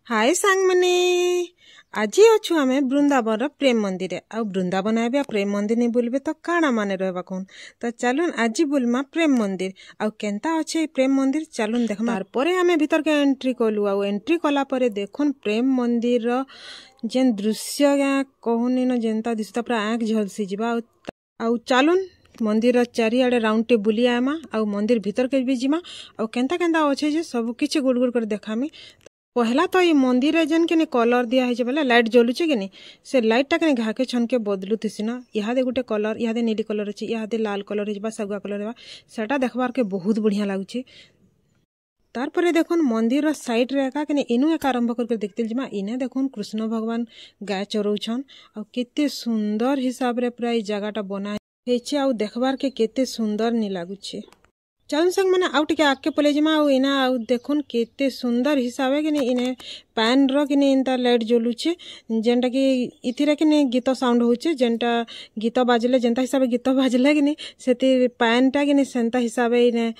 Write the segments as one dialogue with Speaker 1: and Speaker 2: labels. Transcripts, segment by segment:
Speaker 1: हाय सांग मने आज अच्छु आम वृंदावन प्रेम मंदिर आ वृंदावन आए प्रेम मंदिर नहीं बुलबे तो काना माने रहबा कौन तो चलुन आज बुलमा प्रेम मंदिर आ केंता अच्छे प्रेम मंदिर चलुन देख तारपरे आमे भीतर के एंट्री कलु आ एंट्री कला परे देखुन प्रेम मंदिर रो जेन दृश्य कहूनी न जेनता दिसता पूरा आँख झलसी जीवा आ चलुन मंदिर चारिआडे राउंड टे बुली आमा आ मंदिर भीतर के भी जीमा आ केंता केंता अच्छे जे सब किछि गुड़ गुड़ कर देखामी। पहला तो ये मंदिर जेन के कलर दिया है बोले लाइट जलुचे कि नहीं से लाइट टा के घाके छन के बदलु थी ना इहादे गोटे कलर इहादे नीली कलर अच्छे इहादे लाल कलर है सगुआ कलर है सेटा देखबार के बहुत बढ़िया लगुचे। तारपरे देखुन मंदिर साइड रे एका के इनु एक आरंभ करके देखते जिमा इने देखुन कृष्ण भगवान गाय चरौछन आ केते सुंदर हिसाब रे पूरा जगहटा बना हेचे आ देखबार के केते सुंदर नहीं लगुचे। चलन संग मैंने आउ टिके आके पले जमा आउ इना आउ देखुन केते सुंदर हिसाब है कि इने पैन रो कि इनता लाइट जलुचे जेनटा कि इथिरे कि गीत साउंड होचे जेनटा गीत बाजले जेनता हिसाब गीत बाजले कि सेति पैन टा कि सेंता हिसाब इने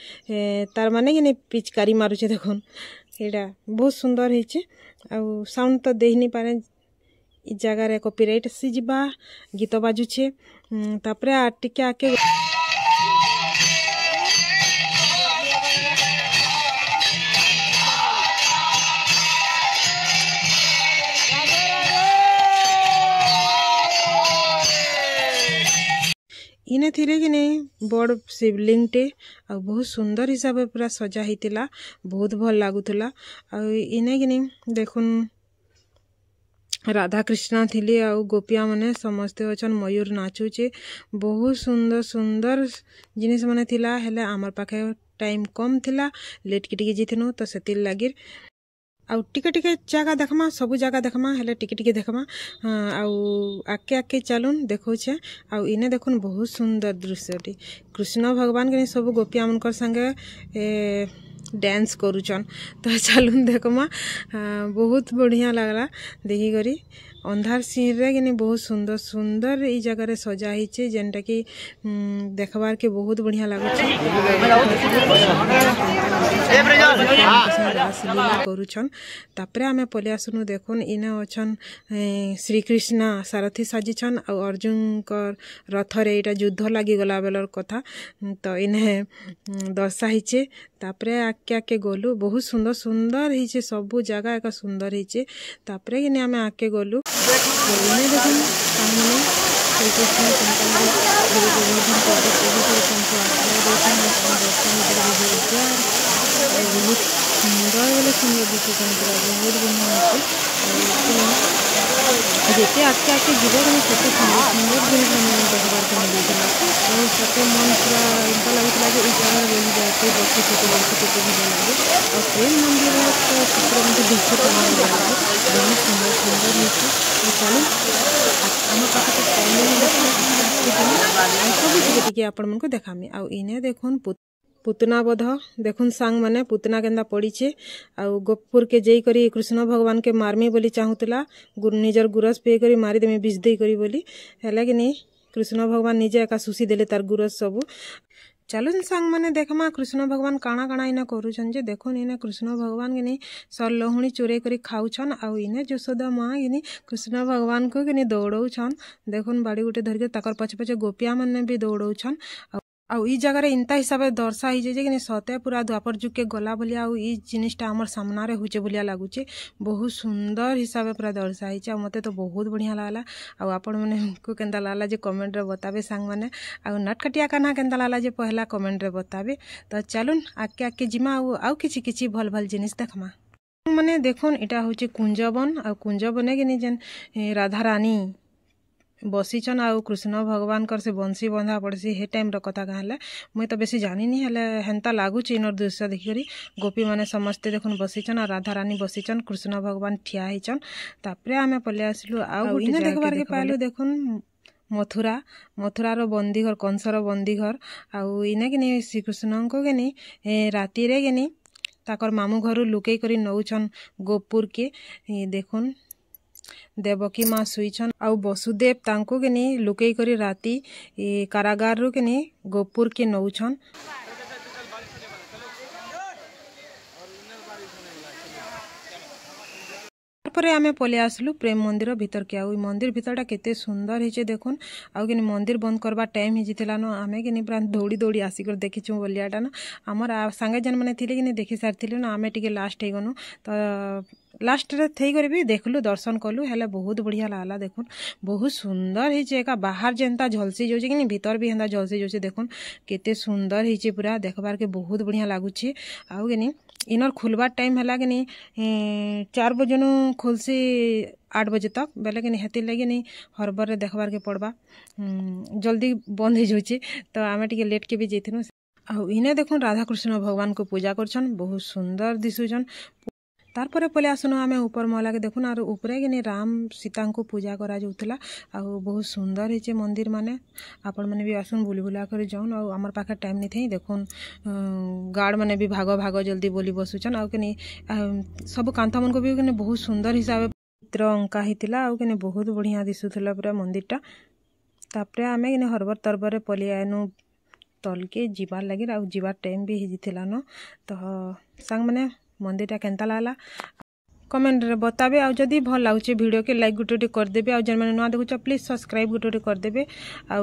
Speaker 1: तार माने कि पिचकारी मारुचे देखुन एटा बहुत सुंदर हेचे आ साउंड तो देहि नहीं पारे इ जगह रे कॉपीराइट सी जिबा गीत बाजुचे तापरे आ टिके आके इने थिरे कि नहीं बड़ शिवलिंग टे आ बहुत सुंदर हिसाब पूरा सजा हितिला बहुत भल लागुतला आ इने कि नहीं देखुन राधा कृष्ण थिले आ गोपिया मने समस्ते अछन मयूर नाचुचे बहुत सुंदर सुंदर जिनिस मने थिला हेले आमर पाखे टाइम कम थिला लेट किटिके जिथिनु तो सेतिर लागिर आउ टिके टिके जगह देखमा सबु जगह देखमा हेले टिके टिके देखमा आउ आके आके चलुन देखौछे आउ इने देखुन बहुत सुंदर दृश्यटी कृष्ण भगवान के सब गोपिया मनकर संगे डांस करूछन तो चलुन देखमा बहुत बढ़िया लगला देखी करी अंधार सीन रे कि बहुत सुंदर सुंदर ई जगह रे सजा हिचे जेनटा कि देखबार के बहुत बढ़िया लागुछे करूछन तापरे आमे पले आसुनु देखुन इने अछन श्री कृष्ण सारथी साजिछन आ अर्जुन कर रथ रे एटा युद्ध लागि गला बेलर कथा तो इने दर्शा हिचे तापरे आके आके गलु बहुत सुंदर सुंदर हिचे सबु जगह एक सुंदर हिचे तापरे कि आमे आके गलु इने देखुन सामने श्री कृष्ण गुरु गोवर्धन बहुत सुंदर बोले सुंदर दिखे बहुत बढ़िया जेते आके आके जीव सेते सुंदर सुंदर जिनिस देखबार को मिलता और सते मन पूरा इनका लगता है इस जगह बोली जाए बच्चे छोटे भी लगे और प्रेम मंदिर है तो चित्र में दृश्य बहुत सुंदर सुंदर नीचे चलो आम पाखे सब टिके आपण मन को देखामी आ इने देखुन पुतना बध देखुन सांग माने पुतना केंदा पड़ीचे आ गोपुर के जई करी कृष्ण भगवान के मारमी बोली चाहूतला निजर गुरस पे करी मारी देमी बीज दे करी बोली हैला कि नहीं कृष्ण भगवान निजे एका सुसी देले तार गुरस सब चलो सांग माने देखमा कृष्ण भगवान काना काना इना करूछन जे देखुन इने कृष्ण भगवान के नहीं सर लहुणी चोरे करी खाउछन आ इने यशोदा माँ इने कृष्ण भगवान को के दौड़ौछन देखुन बाड़ी गुटे धर के ताकर पछे पछे गोपिया माने भी दौड़ौछन आउ ई जगह रे इंता हिसाब से दर्शा हिजे जे कि सते पूरा द्वापर जुग के गला बोलिया आउ ई जिनिसटा हमर सामना रे हुचे बोलिया लागुचे बहुत सुंदर हिसाब से पूरा दर्शा हिचे मते तो बहुत बढ़िया लागला आउ आपण माने को केंदा लागला जे कमेंट रे बताबे सांग माने आउ नटखटिया काना केंदा लागला जे पहला कमेंट रे बताबे तो चलुन आके आके जिमा आउ किछि किछि भल भल जिनिस देखमा माने देखुन इटा होचे कुंजवन आ कुंजवने के जेन राधा रानी बसीचन आउ कृष्ण भगवान कर से बंसी बंधा पड़सी हे टाइम रो कथा कहले मुई तो बेसी जानी नहीं हेले हेंता लागुची इनर दृश्य देखिकरी गोपी माने समस्ते देखुन बसीचन आ राधा रानी बसीचन कृष्ण भगवान ठिया हिचन तापरे आमे पले आसलु आउ इने देखबार के पालु देखुन मथुरा रो बंदी घर कंसर बंदी घर आउ इने कि श्री कृष्ण को के राती रे के ताकर मामू घर लुकई करी नौछन गोपुर के देखुन देवकी माँ सुईछन आउ वसुदेव तांको के लुकई करी राती कारागार रू के गोपुर के नौछन। तारपरे आमे पले आसलु प्रेम मंदिर भीतर के आउ मंदिर भीतरटा केते सुंदर हिचे देखुन आउ कि मंदिर बंद करबा टाइम हिजितला न आमे कि पूरा दौड़ी दौड़ी आसिक देखीचु बोलियाटा न आमर सांगे जन मैंने थिले कि देखि सारी न आमे टिके लास्ट हे गनु तो लास्ट रे थई कर भी देखलु दर्शन कलु हेले बहुत बढ़िया लागला देखुन बहुत सुंदर हिचे एका बाहर जेंता झलसी जोचे कि भीतर भी हेंदा झलसी जोचे देखुन केते सुंदर हिचे पूरा देखबार के बहुत बढ़िया लागुची आउ कि इनर खुलबार टाइम है कि 4 बजे नु खुलसी 8 बजे तक बेले कि हेती लगे नहीं हरबर देखबार के पड़बा जल्दी बंद हो जाउची तो आमे टिके लेट के भी जेथिनु आउ इने देखुन राधा कृष्ण भगवान को पूजा करछन बहुत सुंदर दिसुजन तारपरे पले आसनु आमे ऊपर महला के देखुन आरो ऊपरे कि राम सीता को पूजा करा जाउथला आ बहुत सुंदर हिचे मंदिर माने आपण माने भी आसुन बुली बुला कर जाउन आ हमर पाखे टाइम नहीं थई देखुन गार्ड माने भी भाग भाग जल्दी बोली बसुचन आ कि सब कांथा मन को भी कि बहुत सुंदर हिसाब चित्र अंका हितिला आ कि बहुत बढ़िया दिसुथला पूरा मंदिरटा तापरे आमे कि हरबर तरबर पले आनु तल के जीवार लगे आ जीवार टाइम भी हिजिथिला न तो सांग माने मंदिरटा केंता लागला कमेंट रे बताबे आ जदी भल लागुचे वीडियो के लाइक गुटोटी कर देबे आ जन माने नुआ देखुच प्लीज सब्सक्राइब गुटोटी कर देबे आ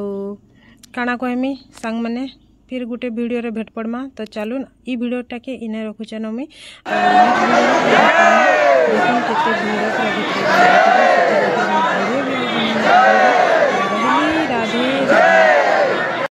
Speaker 1: काना कहमी सांग माने फिर गुटे वीडियो रे भेट पड़मा तो चलून ई वीडियोटा के इने रखुचे न मी देखुन केते वीडियो रे वीडियो